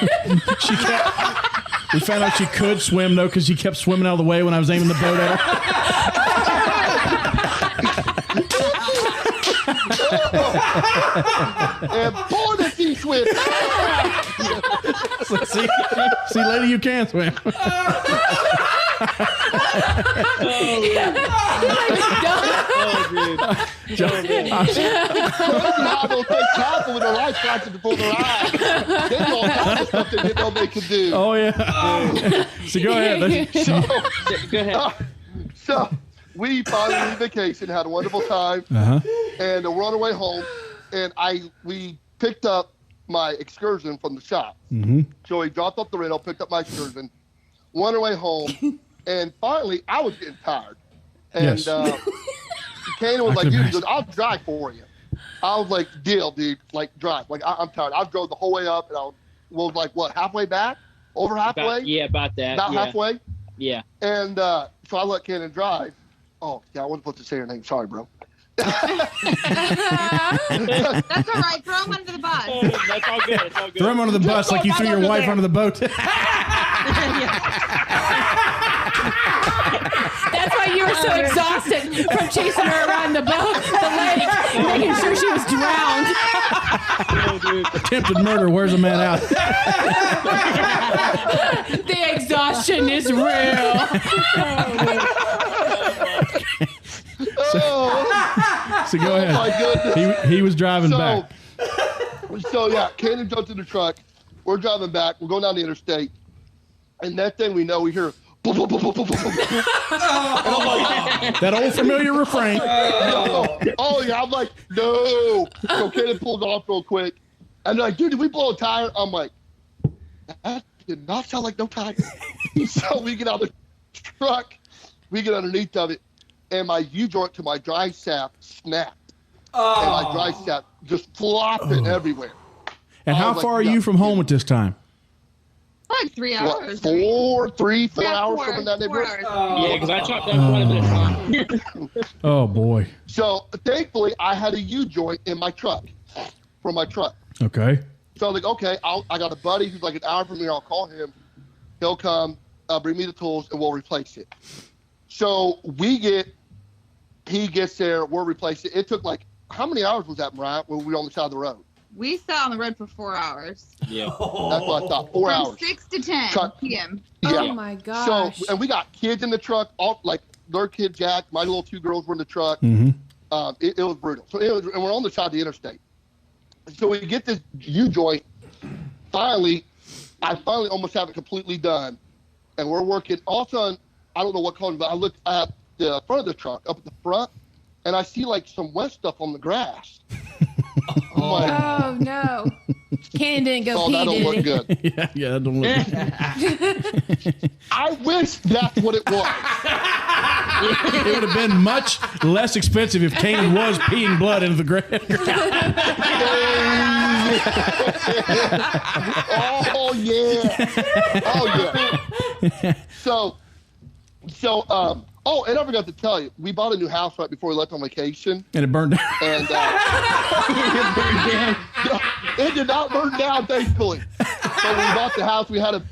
we found out she could swim, though, because she kept swimming out of the way when I was aiming the boat at her. And boy, does she swim. See, lady, you can swim. How they'll take tackle with their life flashing before their eyes. They do all kinds of stuff they didn't know they could do. Oh, yeah. So go ahead. Go ahead. So we finally leave vacation, had a wonderful time, and we're on our way home, and we picked up my excursion from the shop. Mm-hmm. So he dropped off the rental, picked up my excursion, went away home, and finally I was getting tired. And Yes. Kanan was I like, can dude, he imagine. goes, I'll drive for you. I was like, deal, dude. Like, drive. Like, I'm tired. I drove the whole way up, and I was like, what, halfway back? Over halfway? About that. About halfway? Yeah. And so I let Kanan drive. Oh, yeah, I wasn't supposed to say your name. Sorry, bro. That's all right. Throw him under the bus. That's all good. It's all good. Throw him under the bus like you threw your wife under the boat. That's why you were so exhausted from chasing her around the boat, the lake, making sure she was drowned. Attempted murder wears a man out. The exhaustion is real. Oh, So go ahead. my goodness. He was driving back. So yeah, Kanan jumped in the truck. We're driving back. We're going down the interstate. And that thing we know, we hear, boom, boom, boom, boom, boom, boom, boom. And I'm like, That old familiar refrain. oh yeah, I'm like, no. So Kanan pulls off real quick. And they're like, dude, did we blow a tire? I'm like, that did not sound like no tire. So we get out of the truck. We get underneath of it. And my U-joint to my drive shaft snapped. And my drive shaft just flopping everywhere. And how far are you from home at this time? Like 3 hours. What, 4 Yeah, hours, something in that 4 neighborhood? hours. Yeah, because I chopped down quite a bit of time. Oh, boy. So thankfully, I had a U-joint in my truck, from my truck. Okay. So I was like, okay, I got a buddy who's like an hour from here. I'll call him. He'll come, bring me the tools, and we'll replace it. So he gets there, we'll replace it. It took like, how many hours was that, Mariah, when we were on the side of the road? We sat on the road for 4 hours. Yeah. That's what I thought, 4 From hours. 6 to 10 Truck- p.m. Yeah. Oh my gosh. So, and we got kids in the truck, all like their kid Jack, my little 2 girls were in the truck. Mm-hmm. It was brutal. So and we're on the side of the interstate. So we get this U-joint. I finally almost have it completely done. And we're working. All of a sudden, I don't know what caused it, but I looked at the front of the truck, up at the front, and I see like some wet stuff on the grass. I'm like, Oh no. Kanan didn't go oh, pee, that don't did look he? good. Yeah, that don't look I wish that's what it was. It would have been much less expensive if Kanan was peeing blood into the ground. Oh yeah. Oh yeah. So and I forgot to tell you, we bought a new house right before we left on vacation. And it burned down. And it did not burn down, thankfully. So when we bought the house, we had a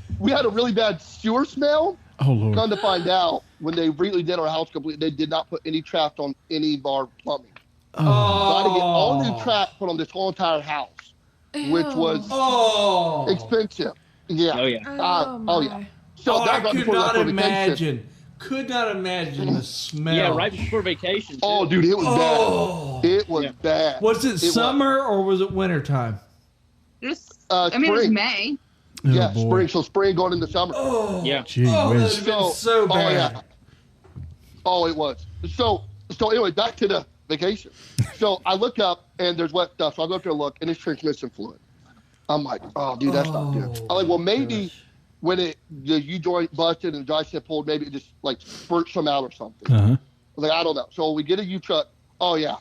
really bad sewer smell. Oh, Lord. Come to find out, when they really did our house completely, they did not put any traps on any of our plumbing. So I had to get all new traps put on this whole entire house, which was expensive. Yeah. Oh, yeah. Oh yeah. So that I got could before we left not on vacation. imagine. Could not imagine the smell. Yeah, right before vacation. Too. Oh, dude, it was bad. It was bad. Was it summer or was it winter time? Just, I mean, it was spring. May. Yeah, boy. spring. So spring going into summer. Yeah. Gee Oh, whiz. that'd have been so bad. Oh, yeah. Oh, it was. So anyway, back to the vacation. So I look up and there's wet stuff. So I go up there and look, and it's transmission fluid. I'm like, oh, dude, that's not good. I'm like, well, maybe when the U-joint busted and the dry set pulled, maybe it just like spurts some out or something. Uh-huh. I was like, I don't know. So we get a U-truck. Oh, yeah.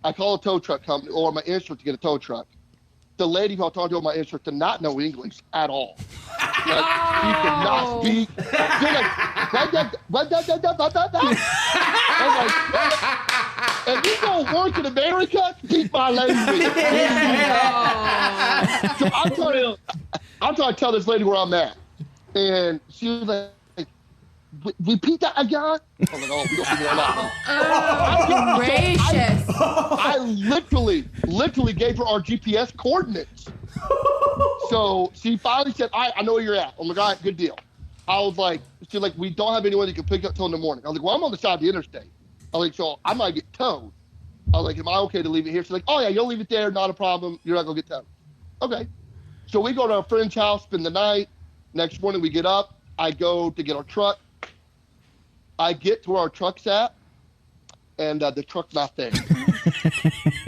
I call a tow truck company or my insurance to get a tow truck. The lady who I talked to on my insurance did not know English at all. Like, she could not speak. She's like, I'm like, and you don't work in America? Speak my language. So I'm trying to tell this lady where I'm at. And she was like, repeat that again? I was like, oh, we don't do that. Gracious. I literally gave her our GPS coordinates. So she finally said, all right, I know where you're at. I'm like, all right, good deal. I was like, she's like, we don't have anyone you can pick up till in the morning. I was like, well, I'm on the side of the interstate. I was like, so I might get towed. I was like, am I okay to leave it here? She's like, oh yeah, you'll leave it there, not a problem. You're not gonna get towed. Okay. So we go to our friend's house, spend the night. Next morning we get up. I go to get our truck. I get to where our truck's at. and the truck's not there.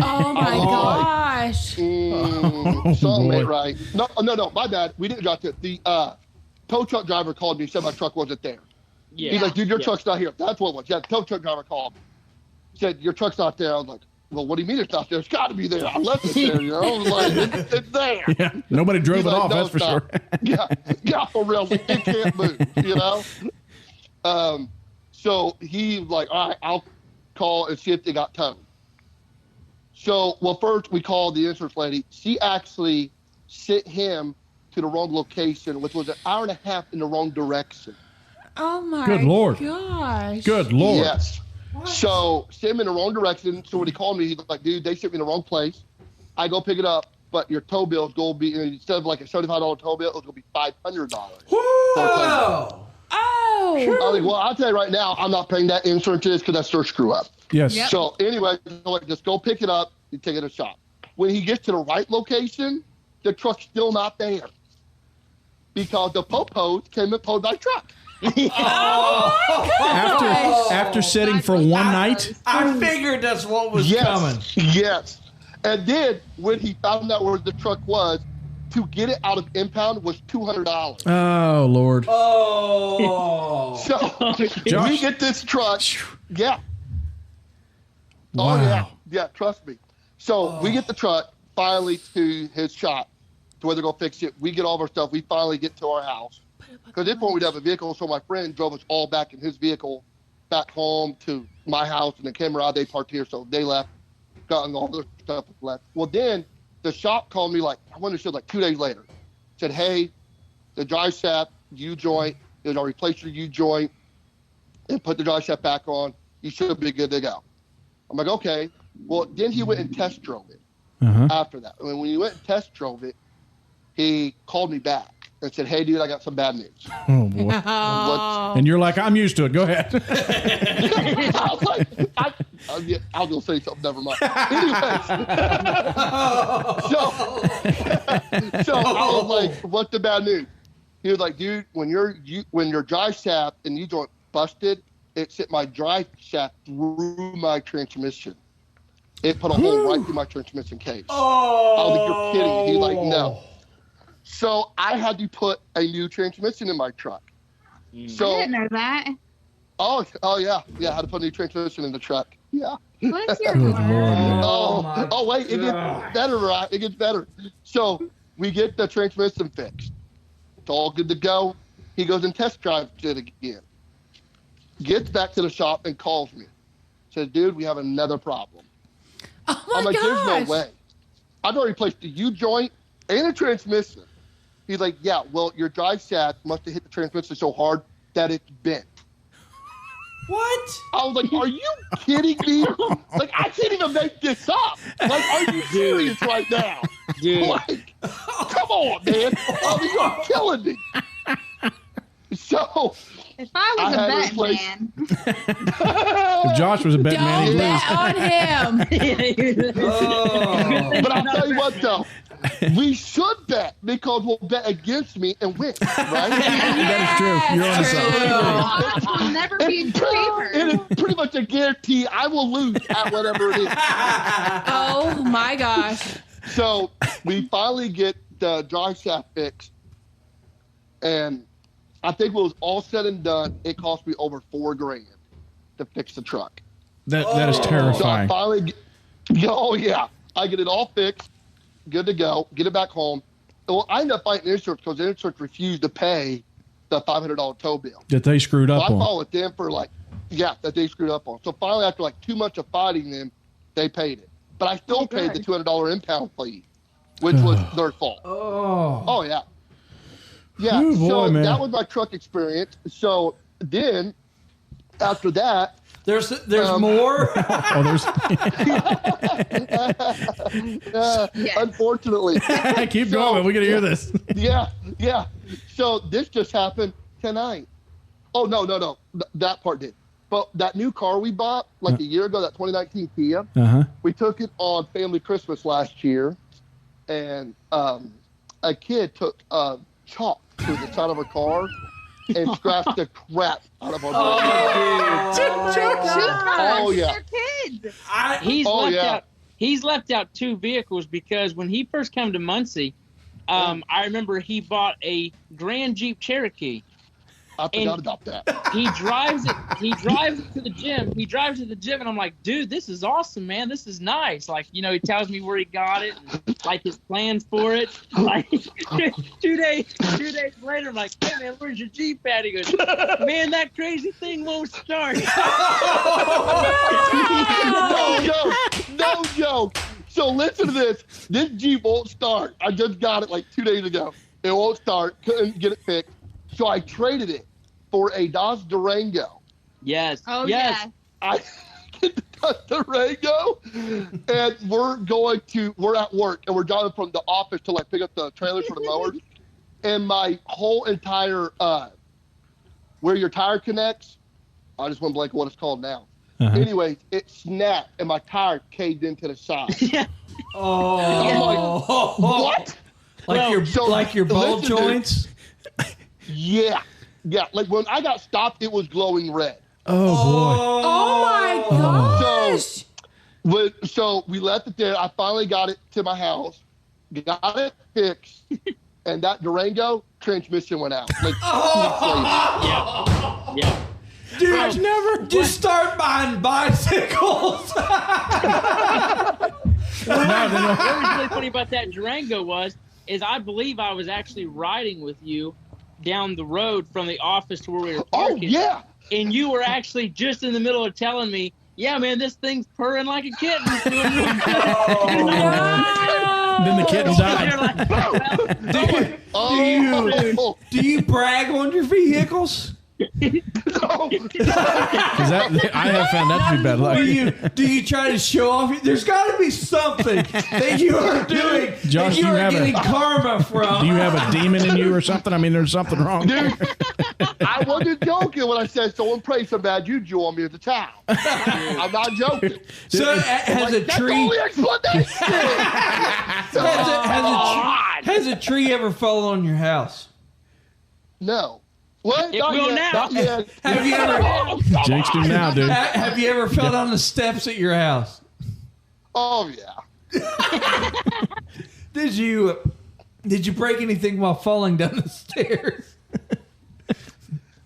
Oh my gosh. Something ain't right. No, my bad. We didn't drive to it. The tow truck driver called me and said my truck wasn't there. Yeah. He's like, dude, your truck's not here. That's what it was. Yeah, the tow truck driver called me. Said, your truck's not there. I was like, well, what do you mean it's not there? It's got to be there. I left it there, you know? I was like, it's there. Yeah, nobody drove He's it like, off, no, that's for sure. sure. yeah, for real. Like, it can't move, you know? So he was like, all right, I'll call and see if they got towed. So, well, first we called the insurance lady. She actually sent him to the wrong location, which was an hour and a half in the wrong direction. Oh my Good Lord. gosh. Good Lord. Yes. So, sent him in the wrong direction. So when he called me, he's like, dude, they sent me in the wrong place. I go pick it up, but your tow bill is going to be, instead of like a $75 tow bill, it's going to be $500. Whoa! Oh. I was like, well, I'll tell you right now, I'm not paying that insurance because that's their screw up. Yes. Yep. So anyway, like, just go pick it up and take it to the shop. When he gets to the right location, the truck's still not there because the popos came and towed my truck. After sitting for one night? I figured that's what was coming. Yes. And then when he found out where the truck was, to get it out of impound was $200. Oh, Lord. Oh. So Josh. we get this truck. Yeah. Wow. Oh, yeah. Yeah, trust me. So we get the truck finally to his shop to where they're going to fix it. We get all of our stuff. We finally get to our house. Because at this point, we'd have a vehicle, so my friend drove us all back in his vehicle back home to my house, and then came around. They parked here, so they left, gotten all their stuff left. Well, then the shop called me, like, I went to show like 2 days later. Said, hey, the drive shaft U-joint is I'll replace your U-joint and put the drive shaft back on. You should be good to go. I'm like, okay. Well, then he went and test drove it after that. And when he went and test drove it, he called me back and said, hey, dude, I got some bad news. Oh, boy. And you're like, I'm used to it. Go ahead. I was like, I was going to say something. Never mind. Anyways. so I was like, what's the bad news? He was like, dude, when your drive shaft and U-joint busted, it sent my drive shaft through my transmission. It put a hole right through my transmission case. Oh. I was like, you're kidding. He's like, no. So I had to put a new transmission in my truck. So, I didn't know that. Oh yeah. I had to put a new transmission in the truck. Yeah. Bless your Good heart. Lord, man. Oh wait, it gets better, right? It gets better. So we get the transmission fixed. It's all good to go. He goes and test drives it again. Gets back to the shop and calls me. Says, dude, we have another problem. Oh my I'm like, gosh. there's no way. I've already replaced the U-joint and the transmission. He's like, yeah, well, your drive shaft must have hit the transmission so hard that it's bent. What? I was like, are you kidding me? Like, I can't even make this up. Like, are you serious right now? Dude. Like, come on, man. I mean, you're killing me. So, If I was I a had bet replaced- man, If Josh was a bet man, he'd Don't lose. bet on him. Oh. but I'll tell you what, though. We should bet because we'll bet against me and win, right? That is true. You're on the side. odds will never be in favor. It is pretty much a guarantee I will lose at whatever it is. Oh my gosh. So we finally get the drive shaft fixed, and I think when it was all said and done, it cost me over $4,000 to fix the truck. That is So I terrifying. finally, I get it all fixed, good to go, get it back home. Well, I ended up fighting insurance because the insurance refused to pay the $500 tow bill. That they screwed So up I on. fought with them for that they screwed up on. So finally, after 2 months of fighting them, they paid it. But I still paid the $200 impound fee, which was their fault. Oh, yeah. Yeah, Ooh, boy, so man. that was my truck experience. So then, after that, There's more. Oh, there's unfortunately, keep going. We got to hear this. yeah. So this just happened tonight. Oh no, that part did. But that new car we bought like a year ago, that 2019 Kia, we took it on family Christmas last year, and a kid took chalk to the side of her car and scratched the crap out of our Oh yeah. Kids. He's left out 2 vehicles because when he first came to Muncie, I remember he bought a Grand Jeep Cherokee. I forgot about that. He drives it to the gym. He drives to the gym, and I'm like, dude, this is awesome, man. This is nice. Like, you know, he tells me where he got it, and, like, his plans for it. Like, 2 days later, I'm like, hey, man, where's your Jeep at? He goes, man, that crazy thing won't start. No joke. So listen to this. This Jeep won't start. I just got it like 2 days ago. It won't start. Couldn't get it fixed. So I traded it for a Dodge Durango. Yes. Oh, yes. yeah. I get the Dodge Durango, and we're at work, and we're driving from the office to like pick up the trailers for the mowers. And my whole entire, where your tire connects, I just went blank on what it's called now. Anyways, it snapped, and my tire caved into the side. Oh. I'm like, what? Like your ball joints? Yeah. Like when I got stopped, it was glowing red. Oh boy. Oh my gosh. So we left it there. I finally got it to my house, got it fixed, and that Durango transmission went out. Like 2 weeks later. Yeah. Dude, never just start buying bicycles. What was really funny about that Durango is I believe I was actually riding with you down the road from the office to where we were parking. Oh, yeah. And you were actually just in the middle of telling me, yeah, man, this thing's purring like a kitten. It's doing real good. Then the kitten died. Do you brag on your vehicles? I have found that to be bad luck. Do you try to show off? There's got to be something that you are doing Josh, that you are getting karma from. Do you have a demon in you or something? I mean, there's something wrong. Dude, I wasn't joking when I said someone pray so bad you drew on me as a child. I'm not joking. So has a That's tree? the only explanation. Has a tree ever fallen on your house? No. What? It will now. Not yet. Have you ever? Jinxed him now, dude. Have you ever fell down the steps at your house? Oh yeah. Did you break anything while falling down the stairs?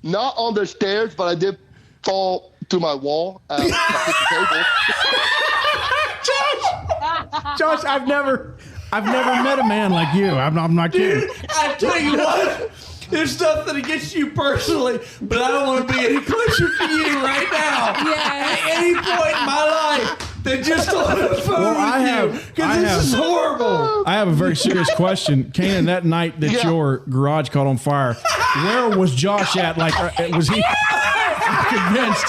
Not on the stairs, but I did fall through my wall. Josh, I've never met a man like you. I'm not kidding. I tell you what. There's nothing against you personally, but I don't want to be any closer to you right now. Yeah. At any point in my life than just on the phone with you. Because this is horrible. I have a very serious question. Kanan, that night that your garage caught on fire, where was Josh at? Like, was he I'm convinced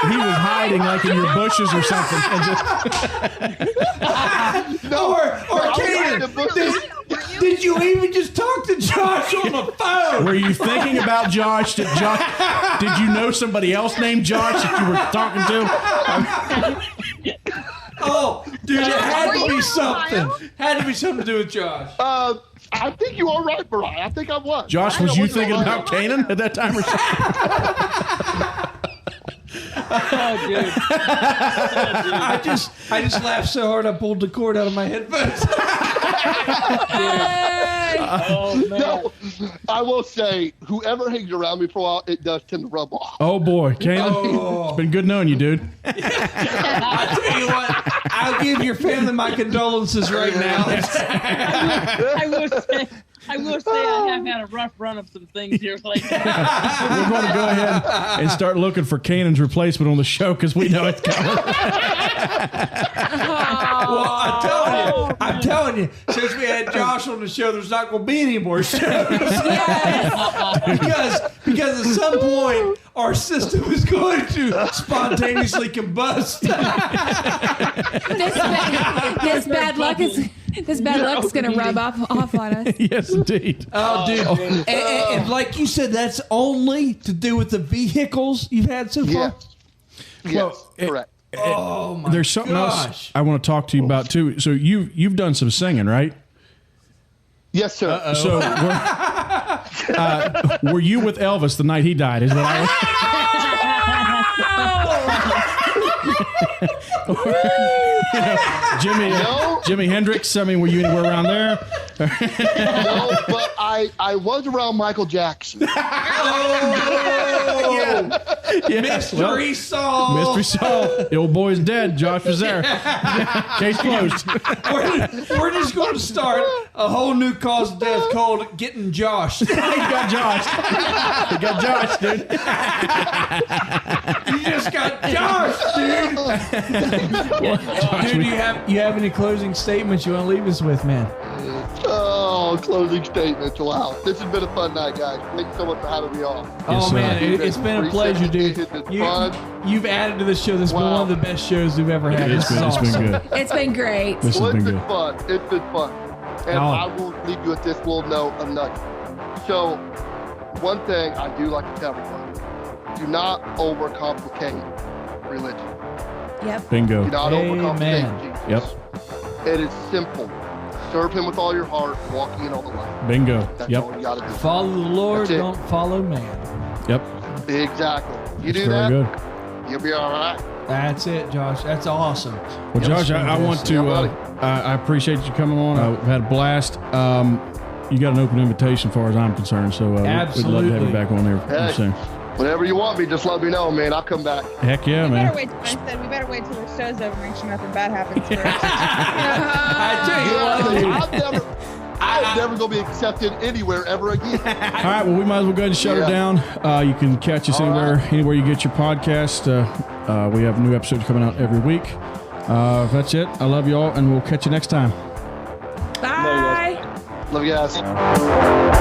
he was hiding like in your bushes or something. And just or Kanan, did you even just talk to Josh on the phone? Were you thinking about Josh? Did you know somebody else named Josh that you were talking to? Oh, dude, it had to be something. Had to be something to do with Josh. I think you are right, Brian. I think I was. Josh, was you thinking about Kanan at that time or something? Oh, dude. I just laughed so hard I pulled the cord out of my headphones. Oh, man. No, I will say, whoever hangs around me for a while, it does tend to rub off. Oh boy, Kanan, it's been good knowing you, dude. I tell you what, I'll give your family my condolences right now. I will say I have had a rough run of some things here lately. We're going to go ahead and start looking for Kanan's replacement on the show because we know it's coming. Well, I'm telling you, since we had Josh on the show, there's not going to be any more shows. because at some point, our system is going to spontaneously combust. This bad luck is going to rub off on us. Yes, indeed. Oh, dude. And like you said, that's only to do with the vehicles you've had so far? Yes, correct. Oh, my There's something gosh. else I want to talk to you about, too. So you've done some singing, right? Yes, sir. So Were you with Elvis the night he died? Is what I Jimi Hendrix. I mean, were you anywhere around there? No, but I was around Michael Jackson. Mystery solved. Mystery solved. The old boy's dead. Josh was there. Case closed. We're just going to start a whole new cause of death called Getting Josh. He got Josh. He got Josh, dude. You just got Josh, dude. Dude, you have any closing statements you want to leave us with, man? Oh, closing statements. Wow. This has been a fun night, guys. Thanks so much for having me on. Oh, man. It's been a pleasure, dude. You've added to the show. This has been one of the best shows we've ever had. It's been good. It's been great. This has been good. Fun. It's been fun. And I will leave you with this little note of nugget. So, one thing I do like to tell everyone, do not overcomplicate religion. Yep. Bingo. Do not overcomplicate Jesus. Yep. It is simple. Serve him with all your heart, walking in all the light. Bingo. That's Yep. all you got to do. Follow the Lord, don't follow man. Yep. Exactly. You That's do that, very good. you'll be all right. That's it, Josh. That's awesome. Well, Josh, I want to. I appreciate you coming on. I've had a blast. You got an open invitation, as far as I'm concerned. So we'd love to have you back on there soon. Whenever you want me, just let me know, man. I'll come back. Heck yeah, man. We better wait till the show's over. Make sure nothing bad happens first. I tell you what, dude. I'm never going to be accepted anywhere ever again. All right, well, we might as well go ahead and shut her down. You can catch us anywhere you get your podcast. We have new episodes coming out every week. That's it. I love you all, and we'll catch you next time. Bye. Love you guys.